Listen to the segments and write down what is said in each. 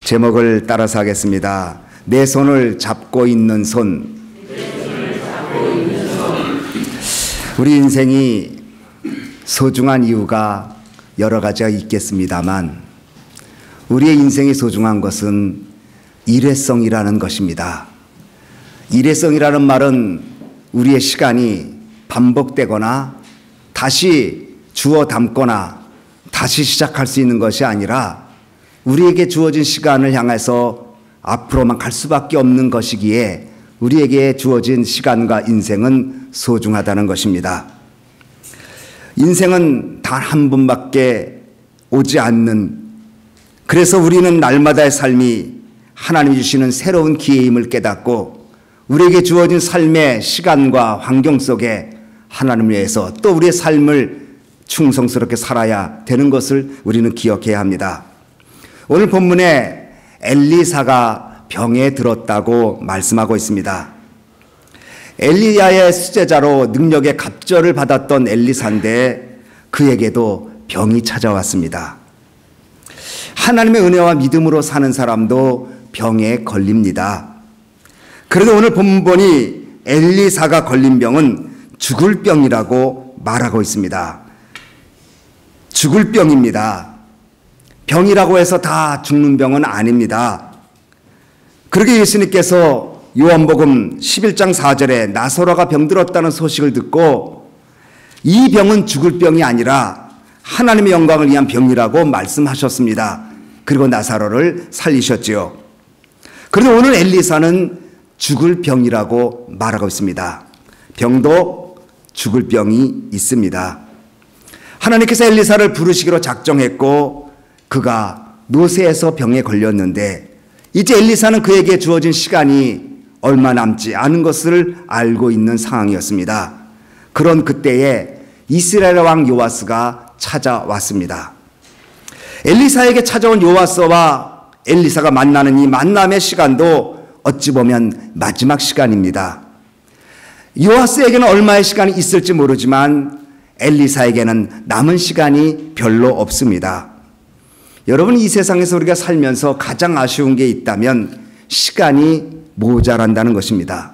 제목을 따라서 하겠습니다. 내 손을 잡고 있는 손. 우리 인생이 소중한 이유가 여러 가지가 있겠습니다만 우리의 인생이 소중한 것은 일회성이라는 것입니다. 일회성이라는 말은 우리의 시간이 반복되거나 다시 주워 담거나 다시 시작할 수 있는 것이 아니라 우리에게 주어진 시간을 향해서 앞으로만 갈 수밖에 없는 것이기에 우리에게 주어진 시간과 인생은 소중하다는 것입니다. 인생은 단 한 번밖에 오지 않는, 그래서 우리는 날마다의 삶이 하나님이 주시는 새로운 기회임을 깨닫고 우리에게 주어진 삶의 시간과 환경 속에 하나님을 위해서 또 우리의 삶을 충성스럽게 살아야 되는 것을 우리는 기억해야 합니다. 오늘 본문에 엘리사가 병에 들었다고 말씀하고 있습니다. 엘리야의 수제자로 능력의 갑절을 받았던 엘리사인데 그에게도 병이 찾아왔습니다. 하나님의 은혜와 믿음으로 사는 사람도 병에 걸립니다. 그래도 오늘 본문이 엘리사가 걸린 병은 죽을 병이라고 말하고 있습니다. 죽을 병입니다. 병이라고 해서 다 죽는 병은 아닙니다. 그러게 예수님께서 요한복음 11장 4절에 나사로가 병들었다는 소식을 듣고 이 병은 죽을 병이 아니라 하나님의 영광을 위한 병이라고 말씀하셨습니다. 그리고 나사로를 살리셨지요. 그런데 오늘 엘리사는 죽을 병이라고 말하고 있습니다. 병도 죽을 병이 있습니다. 하나님께서 엘리사를 부르시기로 작정했고 그가 노새에서 병에 걸렸는데 이제 엘리사는 그에게 주어진 시간이 얼마 남지 않은 것을 알고 있는 상황이었습니다. 그런 그때에 이스라엘 왕 요아스가 찾아왔습니다. 엘리사에게 찾아온 요아스와 엘리사가 만나는 이 만남의 시간도 어찌 보면 마지막 시간입니다. 요아스에게는 얼마의 시간이 있을지 모르지만 엘리사에게는 남은 시간이 별로 없습니다. 여러분, 이 세상에서 우리가 살면서 가장 아쉬운 게 있다면 시간이 모자란다는 것입니다.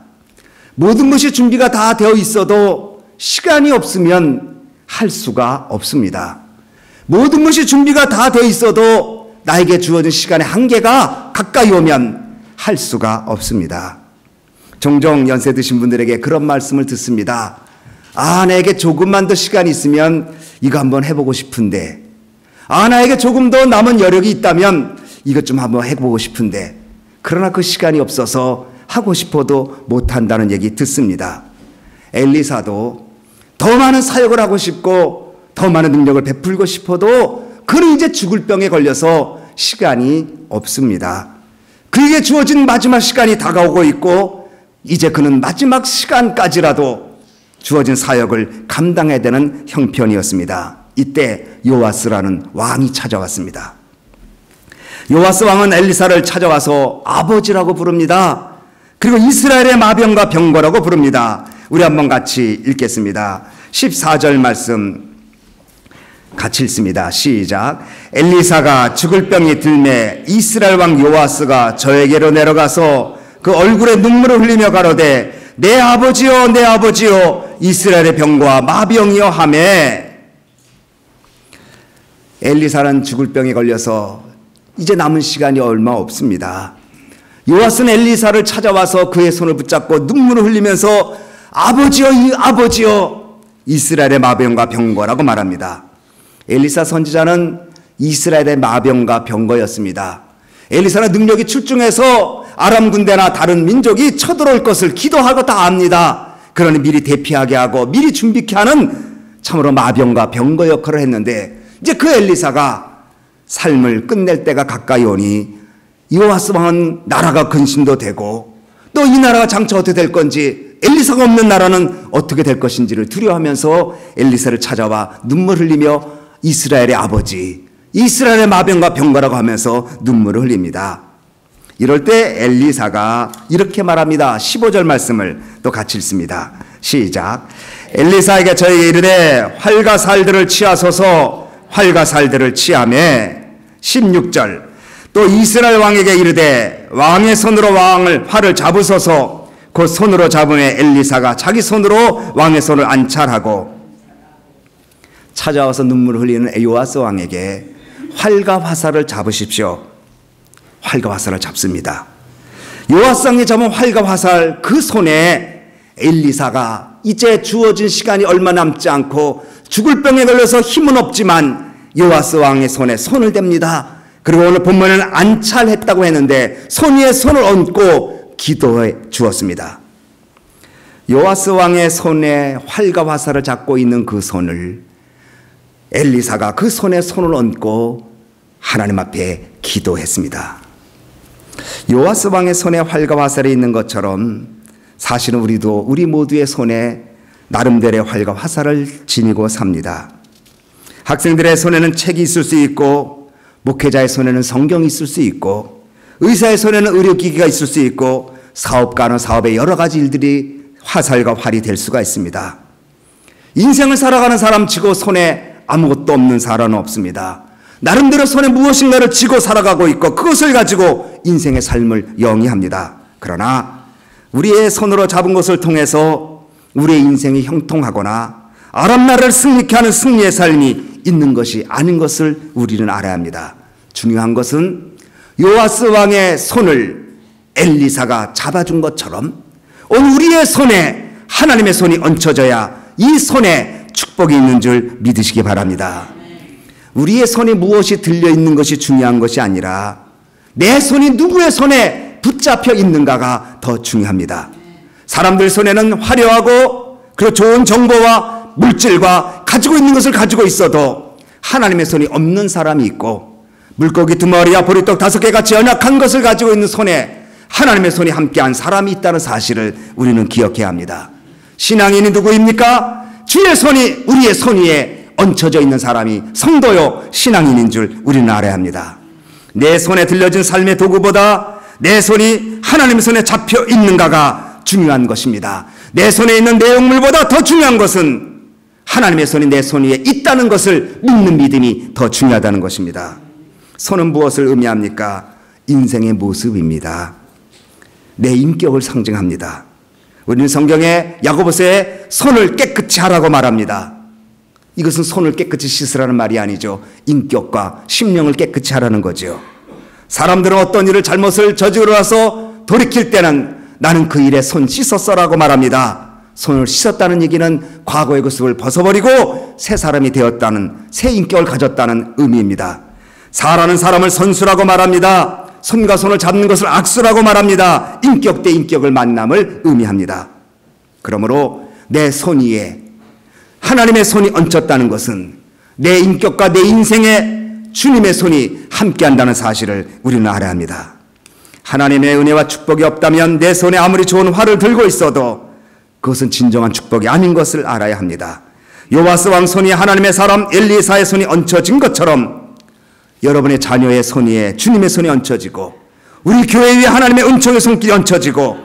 모든 것이 준비가 다 되어 있어도 시간이 없으면 할 수가 없습니다. 모든 것이 준비가 다 되어 있어도 나에게 주어진 시간의 한계가 가까이 오면 할 수가 없습니다. 종종 연세 드신 분들에게 그런 말씀을 듣습니다. 나에게 조금만 더 시간이 있으면 이거 한번 해보고 싶은데, 나에게 조금 더 남은 여력이 있다면 이것 좀 한번 해보고 싶은데, 그러나 그 시간이 없어서 하고 싶어도 못한다는 얘기 듣습니다. 엘리사도 더 많은 사역을 하고 싶고 더 많은 능력을 베풀고 싶어도 그는 이제 죽을 병에 걸려서 시간이 없습니다. 그에게 주어진 마지막 시간이 다가오고 있고 이제 그는 마지막 시간까지라도 주어진 사역을 감당해야 되는 형편이었습니다. 이때 요아스라는 왕이 찾아왔습니다. 요아스 왕은 엘리사를 찾아와서 아버지라고 부릅니다. 그리고 이스라엘의 마병과 병거라고 부릅니다. 우리 한번 같이 읽겠습니다. 14절 말씀 같이 읽습니다. 시작. 엘리사가 죽을 병이 들매 이스라엘 왕 요아스가 저에게로 내려가서 그 얼굴에 눈물을 흘리며 가로되 내 아버지여 내 아버지여 이스라엘의 병과 마병이여 하매. 엘리사는 죽을 병에 걸려서 이제 남은 시간이 얼마 없습니다. 요아스는 엘리사를 찾아와서 그의 손을 붙잡고 눈물을 흘리면서 아버지여 아버지여 이스라엘의 마병과 병거라고 말합니다. 엘리사 선지자는 이스라엘의 마병과 병거였습니다. 엘리사는 능력이 출중해서 아람 군대나 다른 민족이 쳐들어올 것을 기도하고 다 압니다. 그러니 미리 대피하게 하고 미리 준비케 하는 참으로 마병과 병거 역할을 했는데 이제 그 엘리사가 삶을 끝낼 때가 가까이 오니 요아스 왕은 나라가 근심도 되고 또 이 나라가 장차 어떻게 될 건지, 엘리사가 없는 나라는 어떻게 될 것인지를 두려워하면서 엘리사를 찾아와 눈물 흘리며 이스라엘의 아버지, 이스라엘의 마병과 병거라고 하면서 눈물을 흘립니다. 이럴 때 엘리사가 이렇게 말합니다. 15절 말씀을 또 같이 읽습니다. 시작. 엘리사에게 저에게 이르되 활과 살들을 취하소서. 활과 살들을 취하매. 16절. 또 이스라엘 왕에게 이르되 왕의 손으로 활을 잡으소서. 그 손으로 잡음에 엘리사가 자기 손으로 왕의 손을 안찰하고 찾아와서 눈물을 흘리는 요아스 왕에게 활과 화살을 잡으십시오. 활과 화살을 잡습니다. 요아스 왕이 잡은 활과 화살, 그 손에 엘리사가 이제 주어진 시간이 얼마 남지 않고 죽을 병에 걸려서 힘은 없지만 요아스 왕의 손에 손을 댑니다. 그리고 오늘 본문에는 안찰했다고 했는데 손 위에 손을 얹고 기도해 주었습니다. 요아스 왕의 손에 활과 화살을 잡고 있는 그 손을 엘리사가 그 손에 손을 얹고 하나님 앞에 기도했습니다. 요아스 왕의 손에 활과 화살이 있는 것처럼 사실은 우리 모두의 손에 나름대로의 활과 화살을 지니고 삽니다. 학생들의 손에는 책이 있을 수 있고, 목회자의 손에는 성경이 있을 수 있고, 의사의 손에는 의료기기가 있을 수 있고, 사업가는 사업의 여러 가지 일들이 화살과 활이 될 수가 있습니다. 인생을 살아가는 사람치고 손에 아무것도 없는 사람은 없습니다. 나름대로 손에 무엇인가를 쥐고 살아가고 있고 그것을 가지고 인생의 삶을 영위합니다. 그러나 우리의 손으로 잡은 것을 통해서 우리의 인생이 형통하거나 아람 나라를 승리케 하는 승리의 삶이 있는 것이 아닌 것을 우리는 알아야 합니다. 중요한 것은 요아스 왕의 손을 엘리사가 잡아준 것처럼 오늘 우리의 손에 하나님의 손이 얹혀져야 이 손에 축복이 있는 줄 믿으시기 바랍니다. 우리의 손에 무엇이 들려있는 것이 중요한 것이 아니라 내 손이 누구의 손에 붙잡혀 있는가가 더 중요합니다. 사람들 손에는 화려하고 그리고 좋은 정보와 물질과 가지고 있는 것을 가지고 있어도 하나님의 손이 없는 사람이 있고, 물고기 2마리와 보리떡 5개 같이 연약한 것을 가지고 있는 손에 하나님의 손이 함께한 사람이 있다는 사실을 우리는 기억해야 합니다. 신앙인이 누구입니까? 주의 손이 우리의 손 위에 얹혀져 있는 사람이 성도요 신앙인인 줄 우리는 알아야 합니다. 내 손에 들려진 삶의 도구보다 내 손이 하나님의 손에 잡혀 있는가가 중요한 것입니다. 내 손에 있는 내용물보다 더 중요한 것은 하나님의 손이 내 손 위에 있다는 것을 믿는 믿음이 더 중요하다는 것입니다. 손은 무엇을 의미합니까? 인생의 모습입니다. 내 인격을 상징합니다. 우리는 성경에 야고보서에 손을 깨끗이 하라고 말합니다. 이것은 손을 깨끗이 씻으라는 말이 아니죠. 인격과 심령을 깨끗이 하라는 거죠. 사람들은 어떤 일을 잘못을 저지르고 나서 돌이킬 때는 나는 그 일에 손 씻었어라고 말합니다. 손을 씻었다는 얘기는 과거의 모습을 벗어버리고 새 사람이 되었다는, 새 인격을 가졌다는 의미입니다. 사라는 사람을 선수라고 말합니다. 손과 손을 잡는 것을 악수라고 말합니다. 인격 대 인격을 만남을 의미합니다. 그러므로 내 손 위에 하나님의 손이 얹혔다는 것은 내 인격과 내 인생에 주님의 손이 함께한다는 사실을 우리는 알아야 합니다. 하나님의 은혜와 축복이 없다면 내 손에 아무리 좋은 활을 들고 있어도 그것은 진정한 축복이 아닌 것을 알아야 합니다. 요아스 왕 손이 하나님의 사람 엘리사의 손이 얹혀진 것처럼 여러분의 자녀의 손 위에 주님의 손이 얹혀지고, 우리 교회 위에 하나님의 은총의 손길이 얹혀지고,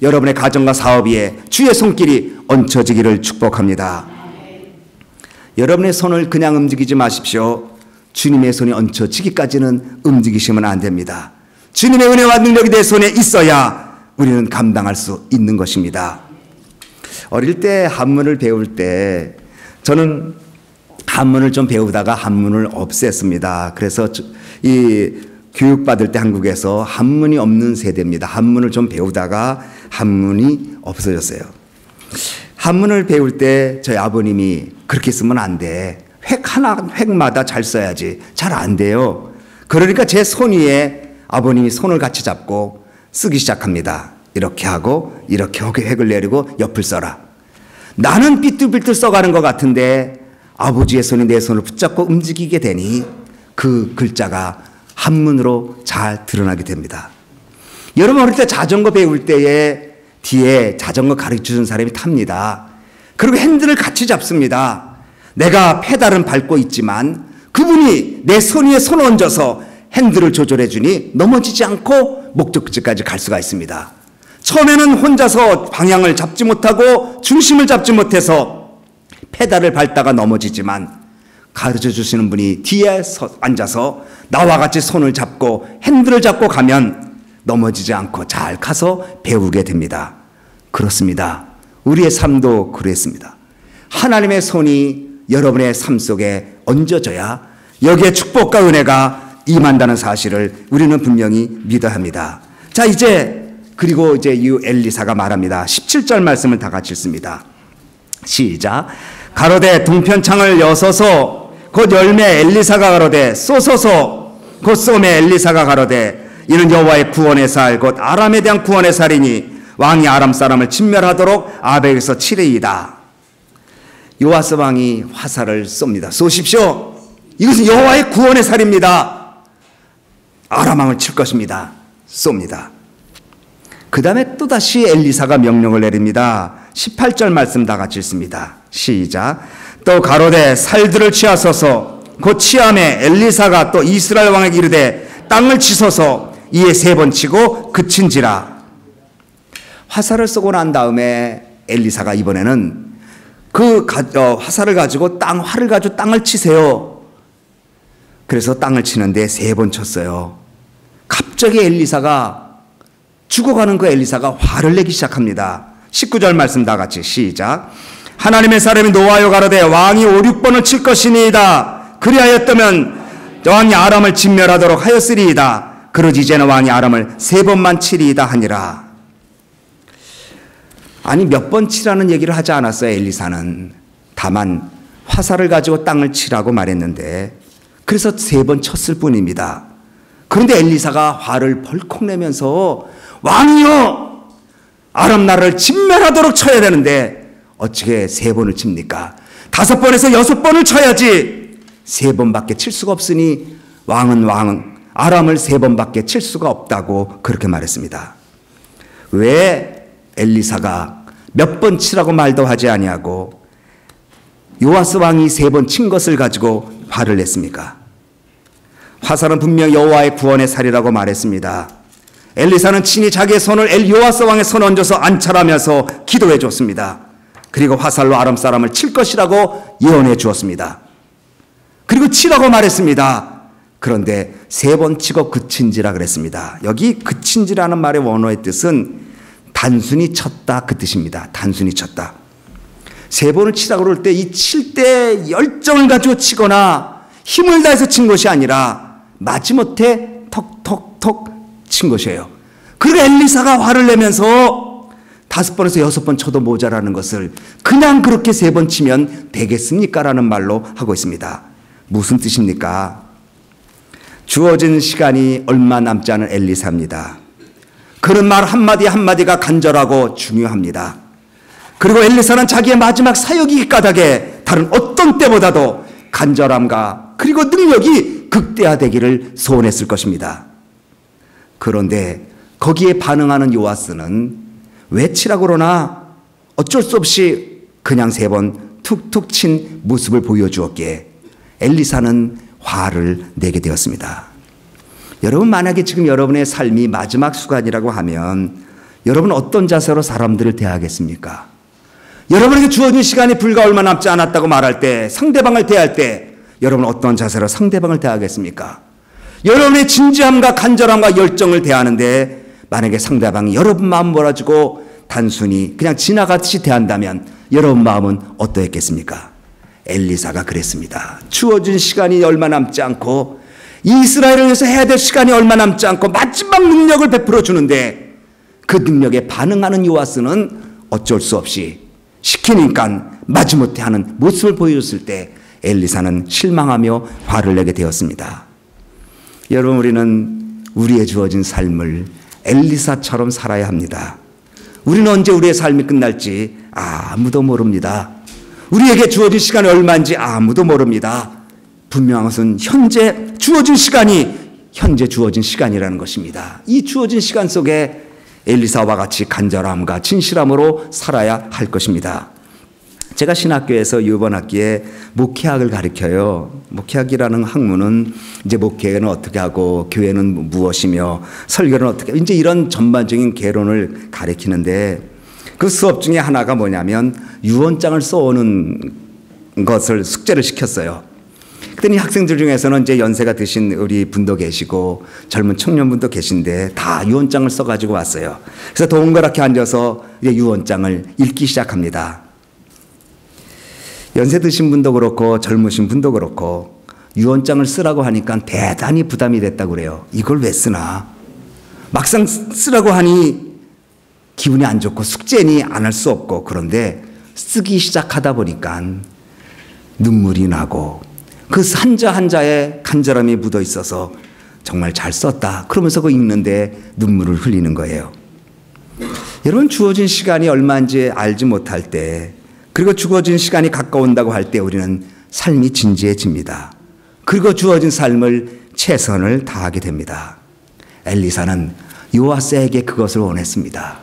여러분의 가정과 사업 위에 주의 손길이 얹혀지기를 축복합니다. 여러분의 손을 그냥 움직이지 마십시오. 주님의 손이 얹혀지기까지는 움직이시면 안 됩니다. 주님의 은혜와 능력이 내 손에 있어야 우리는 감당할 수 있는 것입니다. 어릴 때 한문을 배울 때 저는 한문을 좀 배우다가 한문을 없앴습니다. 그래서 이 교육받을 때 한국에서 한문이 없는 세대입니다. 한문을 좀 배우다가 한문이 없어졌어요. 한문을 배울 때 저희 아버님이 그렇게 쓰면 안 돼. 획마다 잘 써야지. 잘 안 돼요. 그러니까 제 손 위에 아버님이 손을 같이 잡고 쓰기 시작합니다. 이렇게 하고 이렇게 획을 내리고 옆을 써라. 나는 삐뚤삐뚤 써가는 것 같은데 아버지의 손이 내 손을 붙잡고 움직이게 되니 그 글자가 한문으로 잘 드러나게 됩니다. 여러분 어릴 때 자전거 배울 때에 뒤에 자전거 가르쳐주는 사람이 탑니다. 그리고 핸들을 같이 잡습니다. 내가 페달은 밟고 있지만 그분이 내 손 위에 손을 얹어서 핸들을 조절해 주니 넘어지지 않고 목적지까지 갈 수가 있습니다. 처음에는 혼자서 방향을 잡지 못하고 중심을 잡지 못해서 페달을 밟다가 넘어지지만 가르쳐 주시는 분이 뒤에 앉아서 나와 같이 손을 잡고 핸들을 잡고 가면 넘어지지 않고 잘 가서 배우게 됩니다. 그렇습니다. 우리의 삶도 그랬습니다. 하나님의 손이 여러분의 삶 속에 얹어져야 여기에 축복과 은혜가 임한다는 사실을 우리는 분명히 믿어야 합니다. 자, 그리고 이제 이 엘리사가 말합니다. 17절 말씀을 다 같이 읽습니다. 시작. 가로되 동편창을 여서서 곧 열매 엘리사가 가로되 쏘소서 곧 쏘매 엘리사가 가로되 이는 여호와의 구원의 살 곧 아람에 대한 구원의 살이니 왕이 아람 사람을 진멸하도록 아벡에서 치리이다. 요아스 왕이 화살을 쏩니다. 쏘십시오. 이것은 여호와의 구원의 살입니다. 아람 왕을 칠 것입니다. 쏩니다. 그 다음에 또다시 엘리사가 명령을 내립니다. 18절 말씀 다 같이 읽습니다. 시작. 또 가로되 살들을 취하소서 곧 취함에 엘리사가 또 이스라엘 왕에게 이르되 땅을 치소서 이에 3번 치고 그친지라. 화살을 쏘고 난 다음에 엘리사가 이번에는 그 화살을 가지고 활을 가지고 땅을 치세요. 그래서 땅을 치는데 3번 쳤어요. 갑자기 죽어가는 그 엘리사가 화를 내기 시작합니다. 19절 말씀 다 같이 시작. 하나님의 사람이 노하여 가로되 왕이 5, 6번을 칠 것이니이다. 그리하였다면 왕이 아람을 진멸하도록 하였으리이다. 그러지 이제는 왕이 아람을 3번만 치리이다 하니라. 아니 몇 번 치라는 얘기를 하지 않았어요. 엘리사는 다만 화살을 가지고 땅을 치라고 말했는데 그래서 3번 쳤을 뿐입니다. 그런데 엘리사가 화를 벌컥 내면서 왕이여 아람 나라를 진멸하도록 쳐야 되는데 어떻게 3번을 칩니까? 5번에서 6번을 쳐야지 3번밖에 칠 수가 없으니 왕은 아람을 3번밖에 칠 수가 없다고 그렇게 말했습니다. 왜 엘리사가 몇 번 치라고 말도 하지 아니하고 요아스 왕이 3번 친 것을 가지고 화를 냈습니까? 화살은 분명 여호와의 구원의 살이라고 말했습니다. 엘리사는 친히 자기의 손을 요아스 왕의 손에 얹어서 안찰하면서 기도해 줬습니다. 그리고 화살로 아람 사람을 칠 것이라고 예언해 주었습니다. 그리고 치라고 말했습니다. 그런데 3번 치고 그친지라 그랬습니다. 여기 그친지라는 말의 원어의 뜻은 단순히 쳤다 그 뜻입니다. 단순히 쳤다. 3번을 치라고 그럴 때 이 칠 때 열정을 가지고 치거나 힘을 다해서 친 것이 아니라 마지못해 턱턱턱 친 것이에요. 그리고 엘리사가 화를 내면서 5번에서 6번 쳐도 모자라는 것을 그냥 그렇게 3번 치면 되겠습니까? 라는 말로 하고 있습니다. 무슨 뜻입니까? 주어진 시간이 얼마 남지 않은 엘리사입니다. 그런 말 한마디 한마디가 간절하고 중요합니다. 그리고 엘리사는 자기의 마지막 사역이기 까닭에 다른 어떤 때보다도 간절함과 그리고 능력이 극대화되기를 소원했을 것입니다. 그런데 거기에 반응하는 요아스는 왜 치라고 그러나 어쩔 수 없이 그냥 3번 툭툭 친 모습을 보여주었기에 엘리사는 화를 내게 되었습니다. 여러분 만약에 지금 여러분의 삶이 마지막 순간이라고 하면 여러분 어떤 자세로 사람들을 대하겠습니까? 여러분에게 주어진 시간이 불과 얼마 남지 않았다고 말할 때 상대방을 대할 때 여러분 어떤 자세로 상대방을 대하겠습니까? 여러분의 진지함과 간절함과 열정을 대하는데 만약에 상대방이 여러분 마음 몰아주고 단순히 그냥 지나가듯이 대한다면 여러분 마음은 어떠했겠습니까? 엘리사가 그랬습니다. 주어진 시간이 얼마 남지 않고 이스라엘을 위해서 해야 될 시간이 얼마 남지 않고 마지막 능력을 베풀어 주는데 그 능력에 반응하는 요아스는 어쩔 수 없이 시키니까 마지못해 하는 모습을 보여줬을 때 엘리사는 실망하며 화를 내게 되었습니다. 여러분 우리는 우리의 주어진 삶을 엘리사처럼 살아야 합니다. 우리는 언제 우리의 삶이 끝날지 아무도 모릅니다. 우리에게 주어진 시간이 얼마인지 아무도 모릅니다. 분명한 것은 현재 주어진 시간이라는 것입니다. 이 주어진 시간 속에 엘리사와 같이 간절함과 진실함으로 살아야 할 것입니다. 제가 신학교에서 이번 학기에 목회학을 가르쳐요. 목회학이라는 학문은 이제 목회는 어떻게 하고 교회는 무엇이며 설교는 어떻게 이제 이런 전반적인 개론을 가르치는데 그 수업 중에 하나가 뭐냐면 유언장을 써오는 것을 숙제를 시켰어요. 그랬더니 학생들 중에서는 이제 연세가 드신 우리 분도 계시고 젊은 청년분도 계신데 다 유언장을 써가지고 왔어요. 그래서 동그랗게 앉아서 이제 유언장을 읽기 시작합니다. 연세 드신 분도 그렇고 젊으신 분도 그렇고 유언장을 쓰라고 하니까 대단히 부담이 됐다고 그래요. 이걸 왜 쓰나? 막상 쓰라고 하니 기분이 안 좋고 숙제니 안 할 수 없고, 그런데 쓰기 시작하다 보니까 눈물이 나고 그 한자 한자에 간절함이 묻어 있어서 정말 잘 썼다 그러면서 그 읽는데 눈물을 흘리는 거예요. 여러분, 주어진 시간이 얼마인지 알지 못할 때, 그리고 주어진 시간이 가까운다고 할 때 우리는 삶이 진지해집니다. 그리고 주어진 삶을 최선을 다하게 됩니다. 엘리사는 요아스에게 그것을 원했습니다.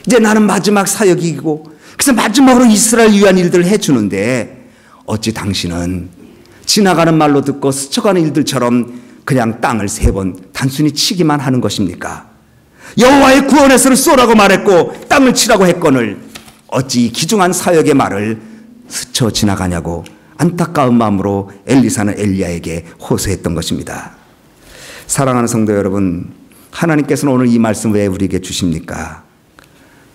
이제 나는 마지막 사역이고, 그래서 마지막으로 이스라엘 위한 일들을 해주는데 어찌 당신은 지나가는 말로 듣고 스쳐가는 일들처럼 그냥 땅을 3번 단순히 치기만 하는 것입니까? 여호와의 구원에서를 쏘라고 말했고 땅을 치라고 했거늘 어찌 이 귀중한 사역의 말을 스쳐 지나가냐고 안타까운 마음으로 엘리사는 엘리야에게 호소했던 것입니다. 사랑하는 성도 여러분, 하나님께서는 오늘 이 말씀 왜 우리에게 주십니까?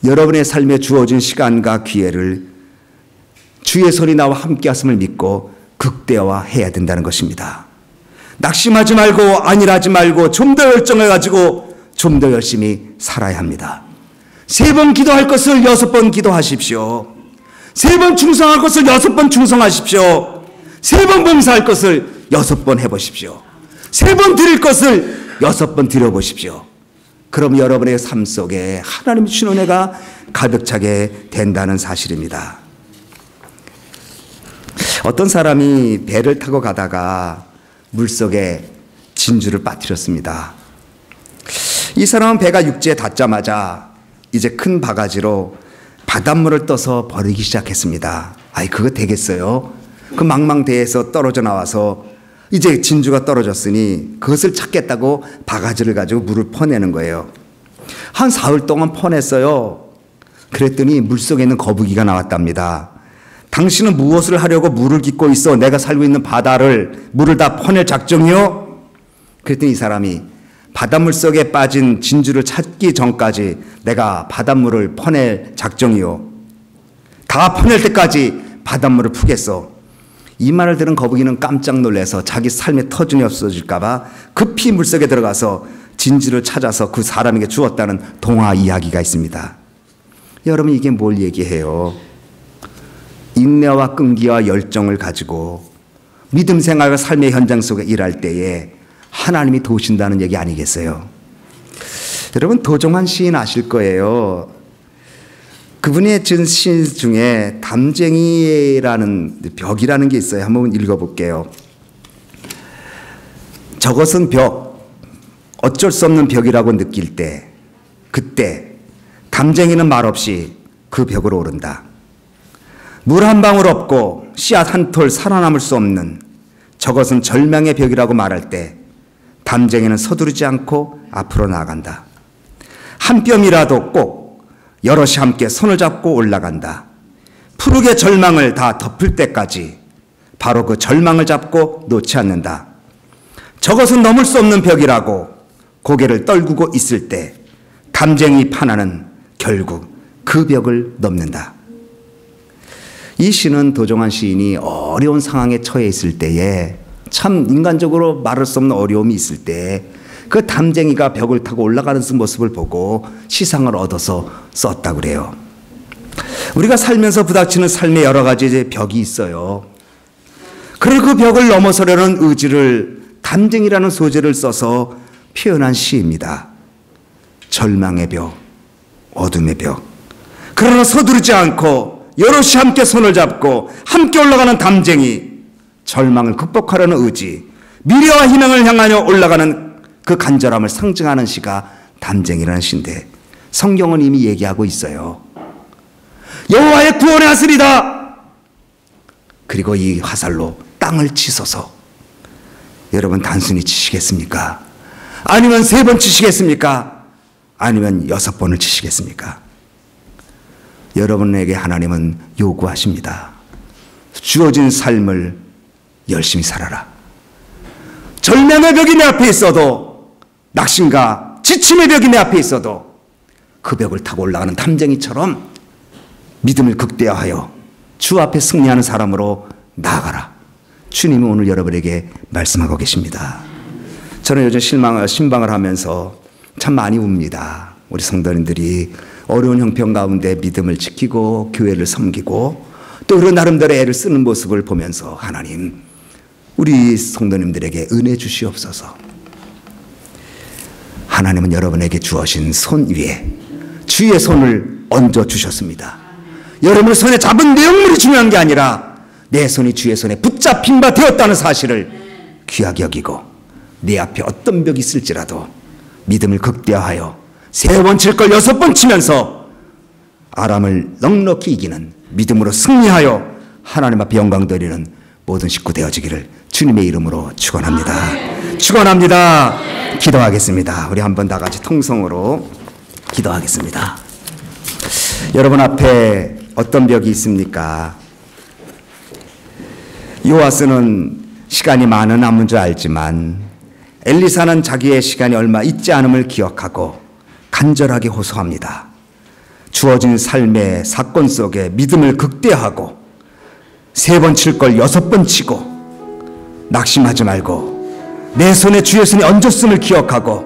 여러분의 삶에 주어진 시간과 기회를 주의 손이 나와 함께 하심을 믿고 극대화해야 된다는 것입니다. 낙심하지 말고 안일하지 말고 좀 더 열정을 가지고 좀 더 열심히 살아야 합니다. 3번 기도할 것을 6번 기도하십시오. 3번 충성할 것을 6번 충성하십시오. 3번 봉사할 것을 6번 해보십시오. 3번 드릴 것을 6번 드려보십시오. 그럼 여러분의 삶 속에 하나님이 주신 은혜가 가득 차게 된다는 사실입니다. 어떤 사람이 배를 타고 가다가 물속에 진주를 빠뜨렸습니다. 이 사람은 배가 육지에 닿자마자 이제 큰 바가지로 바닷물을 떠서 버리기 시작했습니다. 아이, 그거 되겠어요? 그 망망대해에서 떨어져 나와서 이제 진주가 떨어졌으니 그것을 찾겠다고 바가지를 가지고 물을 퍼내는 거예요. 한 사흘 동안 퍼냈어요. 그랬더니 물속에 있는 거북이가 나왔답니다. 당신은 무엇을 하려고 물을 깃고 있어? 내가 살고 있는 바다를, 물을 다 퍼낼 작정이요? 그랬더니 이 사람이 바닷물 속에 빠진 진주를 찾기 전까지 내가 바닷물을 퍼낼 작정이요. 다 퍼낼 때까지 바닷물을 푸겠어. 이 말을 들은 거북이는 깜짝 놀라서 자기 삶에 터전이 없어질까 봐 급히 물속에 들어가서 진주를 찾아서 그 사람에게 주었다는 동화 이야기가 있습니다. 여러분, 이게 뭘 얘기해요? 인내와 끈기와 열정을 가지고 믿음 생활과 삶의 현장 속에 일할 때에 하나님이 도우신다는 얘기 아니겠어요? 여러분, 도종환 시인 아실 거예요. 그분의 진 시 중에 담쟁이라는 벽이라는 게 있어요. 한번 읽어볼게요. 저것은 벽, 어쩔 수 없는 벽이라고 느낄 때, 그때 담쟁이는 말없이 그 벽으로 오른다. 물 한 방울 없고 씨앗 한 톨 살아남을 수 없는 저것은 절망의 벽이라고 말할 때 담쟁이는 서두르지 않고 앞으로 나아간다. 한 뼘이라도 꼭 여럿이 함께 손을 잡고 올라간다. 푸르게 절망을 다 덮을 때까지 바로 그 절망을 잡고 놓지 않는다. 저것은 넘을 수 없는 벽이라고 고개를 떨구고 있을 때 담쟁이 하나는 결국 그 벽을 넘는다. 이 시는 도종환 시인이 어려운 상황에 처해 있을 때에 참 인간적으로 말할 수 없는 어려움이 있을 때 그 담쟁이가 벽을 타고 올라가는 모습을 보고 시상을 얻어서 썼다고 그래요. 우리가 살면서 부닥치는 삶의 여러 가지 벽이 있어요. 그리고 그 벽을 넘어서려는 의지를 담쟁이라는 소재를 써서 표현한 시입니다. 절망의 벽, 어둠의 벽. 그러나 서두르지 않고 여럿이 함께 손을 잡고 함께 올라가는 담쟁이, 절망을 극복하려는 의지, 미래와 희망을 향하여 올라가는 그 간절함을 상징하는 시가 담쟁이라는 시인데 성경은 이미 얘기하고 있어요. 여호와의 구원의 하슬이다. 그리고 이 화살로 땅을 치소서. 여러분, 단순히 치시겠습니까? 아니면 3번 치시겠습니까? 아니면 6번을 치시겠습니까? 여러분에게 하나님은 요구하십니다. 주어진 삶을 열심히 살아라. 절망의 벽이 내 앞에 있어도, 낙심과 지침의 벽이 내 앞에 있어도 그 벽을 타고 올라가는 탐정이처럼 믿음을 극대화하여 주 앞에 승리하는 사람으로 나아가라. 주님이 오늘 여러분에게 말씀하고 계십니다. 저는 요즘 신방을 하면서 참 많이 웁니다. 우리 성도님들이 어려운 형편 가운데 믿음을 지키고 교회를 섬기고 또 그런 나름대로 애를 쓰는 모습을 보면서 하나님, 우리 성도님들에게 은혜 주시옵소서. 하나님은 여러분에게 주어진 손 위에 주의 손을 얹어 주셨습니다. 여러분의 손에 잡은 내용물이 중요한 게 아니라 내 손이 주의 손에 붙잡힌 바 되었다는 사실을 귀하게 여기고, 내 앞에 어떤 벽이 있을지라도 믿음을 극대화하여 3번 칠 걸 6번 치면서 아람을 넉넉히 이기는 믿음으로 승리하여 하나님 앞에 영광 드리는 모든 식구 되어지기를 주님의 이름으로 축원합니다. 축원합니다. 기도하겠습니다. 우리 한번 다 같이 통성으로 기도하겠습니다. 여러분 앞에 어떤 벽이 있습니까? 요아스는 시간이 많은 남은 줄 알지만 엘리사는 자기의 시간이 얼마 있지 않음을 기억하고 간절하게 호소합니다. 주어진 삶의 사건 속에 믿음을 극대화하고 3번 칠 걸 6번 치고 낙심하지 말고 내 손에 주의 손이 얹었음을 기억하고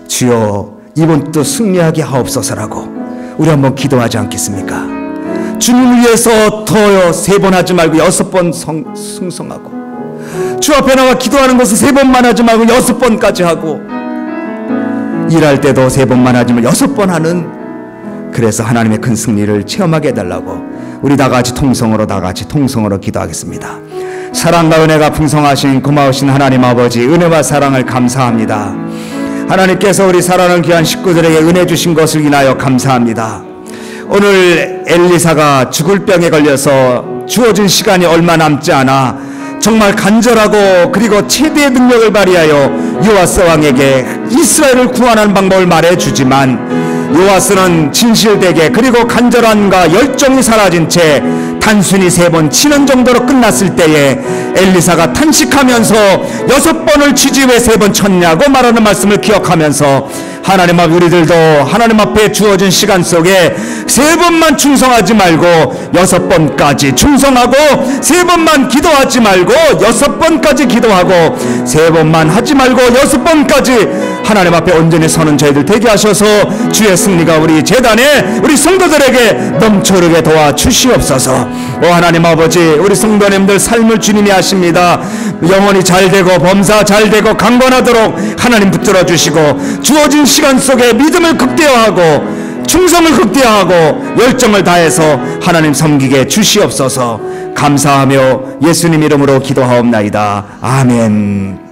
주여 이번 또 승리하게 하옵소서라고 우리 한번 기도하지 않겠습니까? 주님을 위해서 더요 3번 하지 말고 6번 승성하고, 주 앞에 나와 기도하는 것을 3번만 하지 말고 6번까지 하고, 일할 때도 3번만 하지 말고 6번 하는, 그래서 하나님의 큰 승리를 체험하게 해달라고 우리 다같이 통성으로 기도하겠습니다. 사랑과 은혜가 풍성하신 고마우신 하나님 아버지, 은혜와 사랑을 감사합니다. 하나님께서 우리 사랑하는 귀한 식구들에게 은혜 주신 것을 인하여 감사합니다. 오늘 엘리사가 죽을 병에 걸려서 주어진 시간이 얼마 남지 않아 정말 간절하고 그리고 최대의 능력을 발휘하여 요아스 왕에게 이스라엘을 구원하는 방법을 말해주지만, 요아스는 진실되게 그리고 간절함과 열정이 사라진 채 단순히 3번 치는 정도로 끝났을 때에 엘리사가 탄식하면서 6번을 치지 왜 3번 쳤냐고 말하는 말씀을 기억하면서, 하나님 앞 우리들도 하나님 앞에 주어진 시간 속에 3번만 충성하지 말고 6번까지 충성하고, 3번만 기도하지 말고 6번까지 기도하고, 3번만 하지 말고 6번까지 하나님 앞에 온전히 서는 저희들 되게 하셔서 주의 승리가 우리 재단에 우리 성도들에게 넘쳐흐르게 도와주시옵소서. 오 하나님 아버지, 우리 성도님들 삶을 주님이 하십니다. 영혼이 잘되고 범사 잘되고 강건하도록 하나님 붙들어 주시고, 주어진 시간 속에 믿음을 극대화하고 충성을 극대화하고 열정을 다해서 하나님 섬기게 주시옵소서. 감사하며 예수님 이름으로 기도하옵나이다. 아멘.